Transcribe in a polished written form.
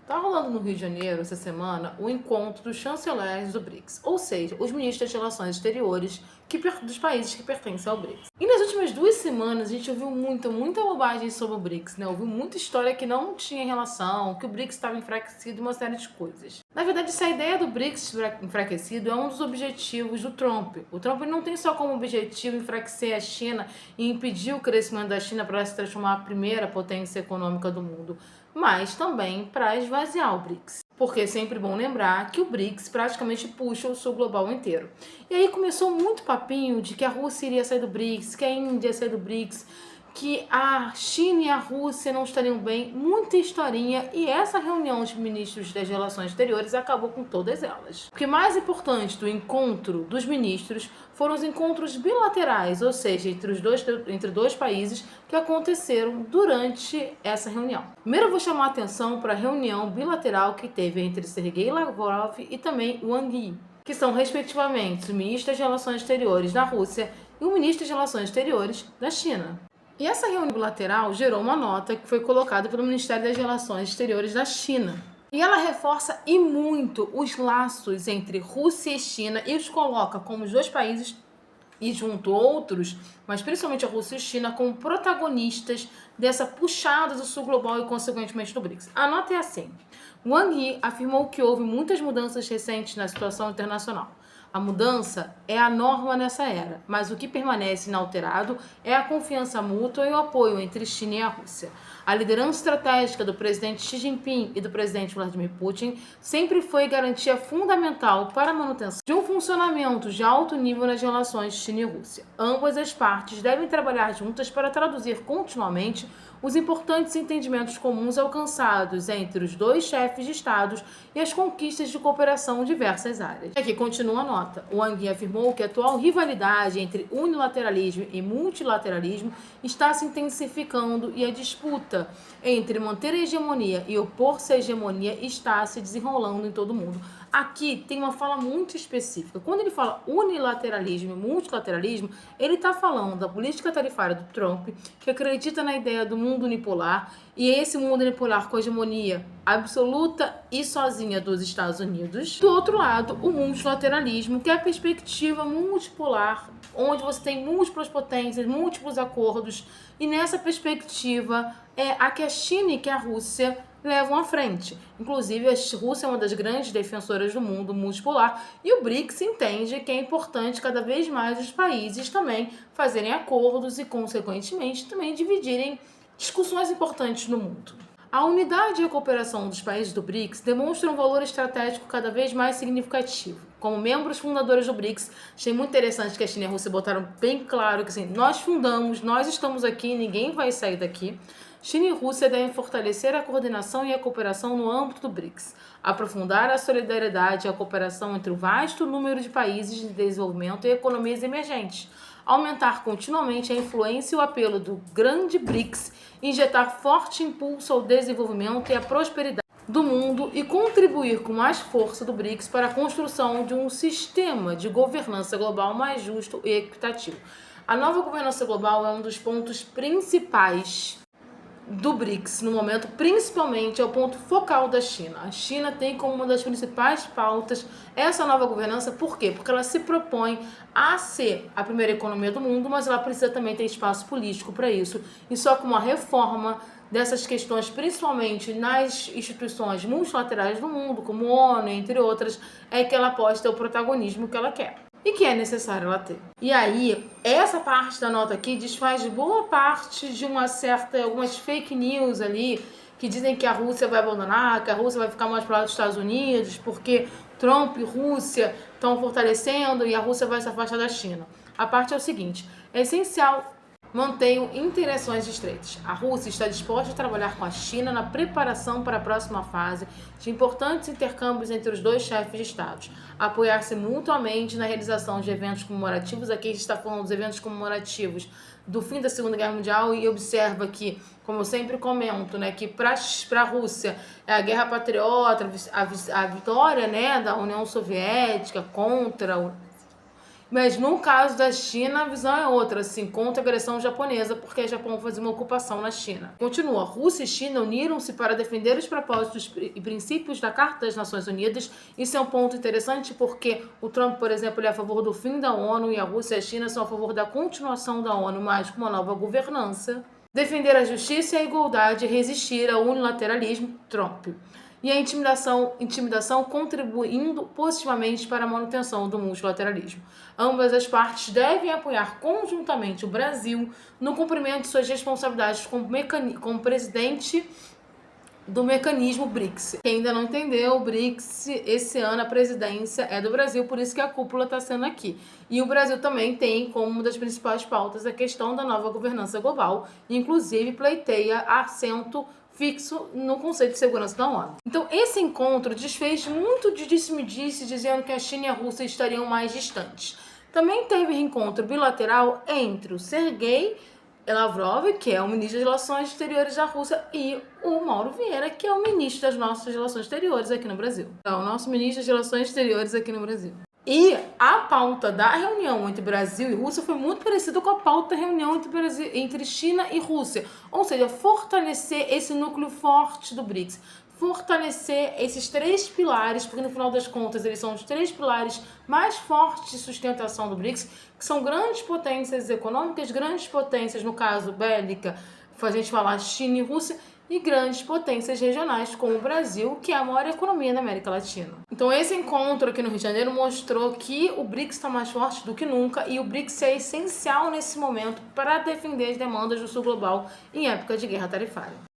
Tá rolando no Rio de Janeiro, essa semana, o encontro dos chanceleres do BRICS, ou seja, os ministros das relações exteriores dos países que pertencem ao BRICS. E nas últimas 2 semanas a gente ouviu muita bobagem sobre o BRICS, né? Ouviu muita história que não tinha relação, que o BRICS estava enfraquecido e uma série de coisas. Na verdade, essa ideia do BRICS enfraquecido é um dos objetivos do Trump. O Trump não tem só como objetivo enfraquecer a China e impedir o crescimento da China para se transformar a primeira potência econômica do mundo, mas também para esvaziar o BRICS. Porque é sempre bom lembrar que o BRICS praticamente puxa o sul global inteiro. E aí começou muito papinho de que a Rússia iria sair do BRICS, que a Índia ia sair do BRICS, que a China e a Rússia não estariam bem, muita historinha, e essa reunião de ministros das relações exteriores acabou com todas elas. O que mais importante do encontro dos ministros foram os encontros bilaterais, ou seja, entre dois países que aconteceram durante essa reunião. Primeiro eu vou chamar a atenção para a reunião bilateral que teve entre Sergei Lavrov e também Wang Yi, que são respectivamente o ministro das relações exteriores da Rússia e o ministro das relações exteriores da China. E essa reunião bilateral gerou uma nota que foi colocada pelo Ministério das Relações Exteriores da China. E ela reforça e muito os laços entre Rússia e China e os coloca como os dois países e junto outros, mas principalmente a Rússia e a China, como protagonistas dessa puxada do sul global e consequentemente do BRICS. A nota é assim: Wang Yi afirmou que houve muitas mudanças recentes na situação internacional. A mudança é a norma nessa era, mas o que permanece inalterado é a confiança mútua e o apoio entre China e a Rússia. A liderança estratégica do presidente Xi Jinping e do presidente Vladimir Putin sempre foi garantia fundamental para a manutenção de um funcionamento de alto nível nas relações China e Rússia. Ambas as partes devem trabalhar juntas para traduzir continuamente os importantes entendimentos comuns alcançados entre os dois chefes de estados e as conquistas de cooperação em diversas áreas. Aqui continua a nota. Wang Yi afirmou que a atual rivalidade entre unilateralismo e multilateralismo está se intensificando e a disputa entre manter a hegemonia e opor-se à hegemonia está se desenrolando em todo o mundo. Aqui tem uma fala muito específica. Quando ele fala unilateralismo e multilateralismo, ele está falando da política tarifária do Trump, que acredita na ideia do mundo unipolar, e esse mundo unipolar com hegemonia absoluta e sozinha dos Estados Unidos. Do outro lado, o multilateralismo, que é a perspectiva multipolar, onde você tem múltiplas potências, múltiplos acordos, e nessa perspectiva é a que a China e que a Rússia levam à frente. Inclusive, a Rússia é uma das grandes defensoras do mundo multipolar e o BRICS entende que é importante cada vez mais os países também fazerem acordos e, consequentemente, também dividirem discussões importantes no mundo. A unidade e a cooperação dos países do BRICS demonstram um valor estratégico cada vez mais significativo. Como membros fundadores do BRICS, achei muito interessante que a China e a Rússia botaram bem claro que assim, nós fundamos, nós estamos aqui, ninguém vai sair daqui. China e Rússia devem fortalecer a coordenação e a cooperação no âmbito do BRICS, aprofundar a solidariedade e a cooperação entre o vasto número de países de desenvolvimento e economias emergentes, aumentar continuamente a influência e o apelo do grande BRICS, injetar forte impulso ao desenvolvimento e à prosperidade do mundo e contribuir com mais força do BRICS para a construção de um sistema de governança global mais justo e equitativo. A nova governança global é um dos pontos principais do BRICS no momento, principalmente é o ponto focal da China. A China tem como uma das principais pautas essa nova governança. Por quê? Porque ela se propõe a ser a primeira economia do mundo, mas ela precisa também ter espaço político para isso. E só com uma reforma dessas questões, principalmente nas instituições multilaterais do mundo, como a ONU, entre outras, é que ela pode ter o protagonismo que ela quer e que é necessário ela ter. E aí, essa parte da nota aqui desfaz boa parte de algumas fake news ali, que dizem que a Rússia vai abandonar, que a Rússia vai ficar mais para lá dos Estados Unidos, porque Trump e Rússia estão fortalecendo e a Rússia vai se afastar da China. A parte é o seguinte: é essencial mantenham interações estreitas. A Rússia está disposta a trabalhar com a China na preparação para a próxima fase de importantes intercâmbios entre os dois chefes de Estados, apoiar-se mutuamente na realização de eventos comemorativos. Aqui a gente está falando dos eventos comemorativos do fim da Segunda Guerra Mundial e observa que, como eu sempre comento, né, que para a Rússia é a Guerra Patriota, a vitória, né, da União Soviética contra Mas no caso da China, a visão é outra, assim, contra a agressão japonesa, porque o Japão fazia uma ocupação na China. Continua, Rússia e China uniram-se para defender os propósitos e princípios da Carta das Nações Unidas. Isso é um ponto interessante porque o Trump, por exemplo, ele é a favor do fim da ONU e a Rússia e a China são a favor da continuação da ONU, mas com uma nova governança. Defender a justiça e a igualdade e resistir ao unilateralismo, Trump. E a intimidação contribuindo positivamente para a manutenção do multilateralismo. Ambas as partes devem apoiar conjuntamente o Brasil no cumprimento de suas responsabilidades como presidente do mecanismo BRICS. Quem ainda não entendeu, o BRICS, esse ano a presidência é do Brasil, por isso que a cúpula está sendo aqui. E o Brasil também tem como uma das principais pautas a questão da nova governança global, inclusive pleiteia assento fixo no Conselho de Segurança da ONU. Então, esse encontro desfez muito de disse-me-disse, dizendo que a China e a Rússia estariam mais distantes. Também teve reencontro bilateral entre o Sergei Lavrov, que é o ministro das Relações Exteriores da Rússia, e o Mauro Vieira, que é o ministro das nossas Relações Exteriores aqui no Brasil. É o nosso ministro das Relações Exteriores aqui no Brasil. E a pauta da reunião entre Brasil e Rússia foi muito parecida com a pauta da reunião entre China e Rússia. Ou seja, fortalecer esse núcleo forte do BRICS. Fortalecer esses três pilares, porque no final das contas eles são os três pilares mais fortes de sustentação do BRICS, que são grandes potências econômicas, grandes potências, no caso bélica, a gente falar China e Rússia, e grandes potências regionais como o Brasil, que é a maior economia da América Latina. Então esse encontro aqui no Rio de Janeiro mostrou que o BRICS está mais forte do que nunca e o BRICS é essencial nesse momento para defender as demandas do Sul Global em época de guerra tarifária.